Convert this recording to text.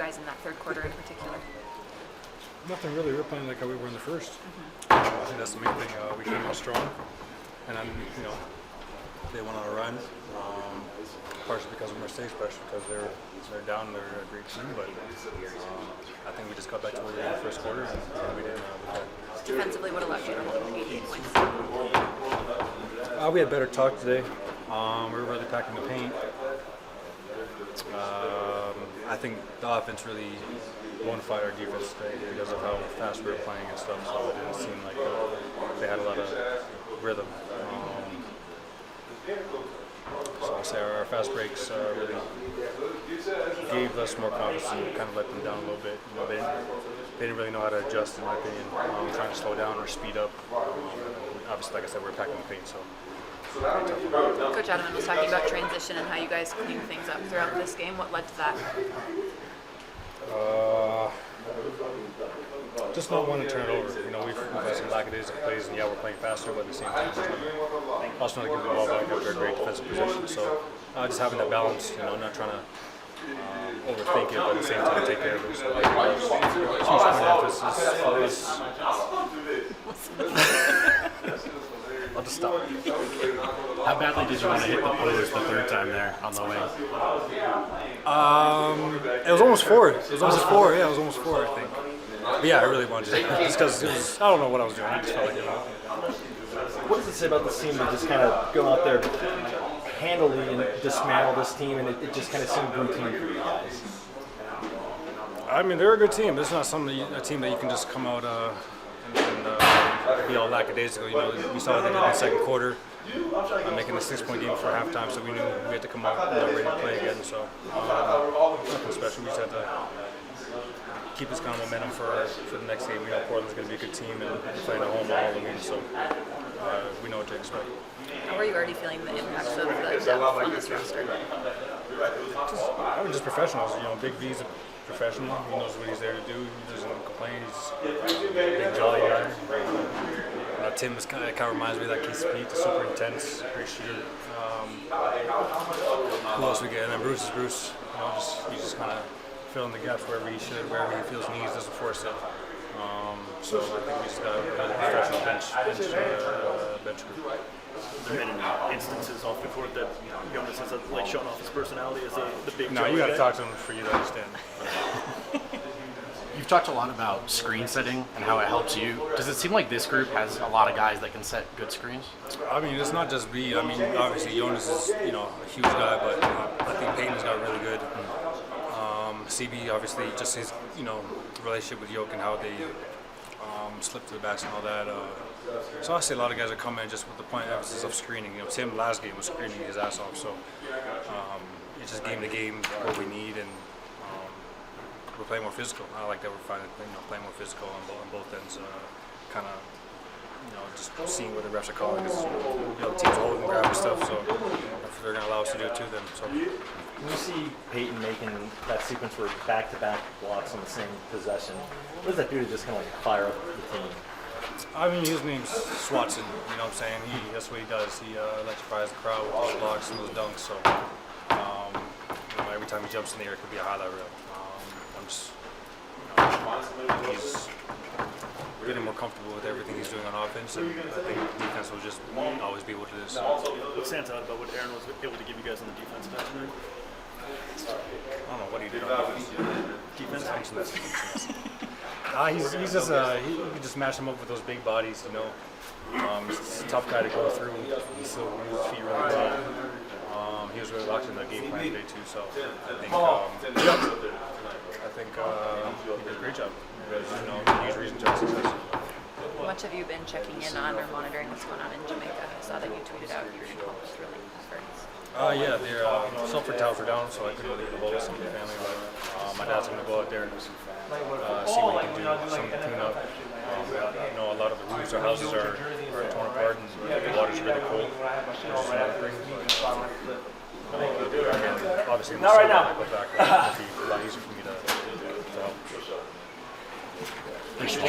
guys in that third quarter in particular? Nothing really. We're playing like how we were in the first. I think that's the main thing. We came out strong, and then they went on a run. Partially because of mistakes, partially because they're down. They're a great team, but I think we just got back to where we were in the first quarter, and we didn't look back. Defensively, what allowed you to hold 88 points? We had better talk today. We were really packing the paint. I think the offense really bonafide our defense today because of how fast we were playing and stuff, so it didn't seem like they had a lot of rhythm. So I'll say our fast breaks really gave us more confidence and kind of let them down a little bit. They didn't really know how to adjust, in my opinion, trying to slow down or speed up. Obviously, like I said, we're packing the paint, so. Coach Adamman was talking about transition and how you guys cleaned things up throughout this game. What led to that? Just not wanting to turn it over. We've had some lackadaisical plays, and we're playing faster, but at the same time, also not to give the ball back after a great defensive position. So just having that balance, not trying to overthink it, but at the same time take care of it. So huge point of emphasis for us. I'll just stop. How badly did you want to hit the post the third time there on the wing? It was almost four. Yeah, it was almost four, I think. But yeah, I really wanted to. Just because I don't know what I was doing. I just felt like it. What does it say about this team to just kind of go out there handily and dismantle this team, and it just kind of seemed routine for you guys? I mean, they're a good team. It's not a team that you can just come out and be all lackadaisical. We saw what they did in the second quarter, making a 6-point game for halftime, so we knew we had to come out ready to play again. So nothing special. We just had to keep this kind of momentum for the next game. We know Portland's going to be a good team, and we're playing at home all Halloween, so we know what to expect. How are you already feeling the impacts of the depth on this roster? Just professionals. Big V's a professional. He knows what he's there to do. He doesn't complain. He's a big jolly guy. Tim kind of reminds me of that KCP. He's super intense, great shooter. Who else we get? And then Bruce is Bruce. He's just kind of filling the gaps wherever he should, wherever he feels needs, doesn't force it. So I think we just got a professional bench group. There have been instances off the court that Jonas has shown off his personality as the big. No, you got to talk to him for you to understand. You've talked a lot about screen setting and how it helps you. Does it seem like this group has a lot of guys that can set good screens? I mean, it's not just me. I mean, obviously Jonas is a huge guy, but I think Peyton's got really good. CB obviously just his relationship with Jokic and how they slip to the backs and all that. So I see a lot of guys that come in just with the point of emphasis of screening. Tim last game was screening his ass off, so it's just game to game what we need, and we're playing more physical. I like that we're finally playing more physical on both ends. Kind of just seeing what the refs are calling. Cause, the teams holding, grabbing stuff, so if they're going to allow us to do it too, then so. When you see Peyton making that sequence where back-to-back blocks on the same possession, what does that do to just kind of fire up the team? I mean, his name's Swatson, you know what I'm saying? That's what he does. He electrifies the crowd with those blocks and those dunks, so every time he jumps in the air, it could be a highlight reel. He's getting more comfortable with everything he's doing on offense, and I think defense will just always be what it is. What stands out about what Aaron was able to give you guys on the defensive end tonight? I don't know what he did on defense. He's just you can just match him up with those big bodies, He's a tough guy to go through. He still moves his feet really well. He was really locked in the game plan today too, so I think he did a great job. Huge reason to our success. How much have you been checking in on or monitoring what's going on in Jamaica? I saw that you tweeted out your involved thrilling efforts. Yeah, they're Sulphur Towers are down, so I couldn't really get a hold of some of the family. But my dad's going to go out there and see what he can do, some tune up. A lot of the roofs or houses are torn apart, and the water's really cold. Obviously, not right now. It'll be a lot easier for me to help. Thanks for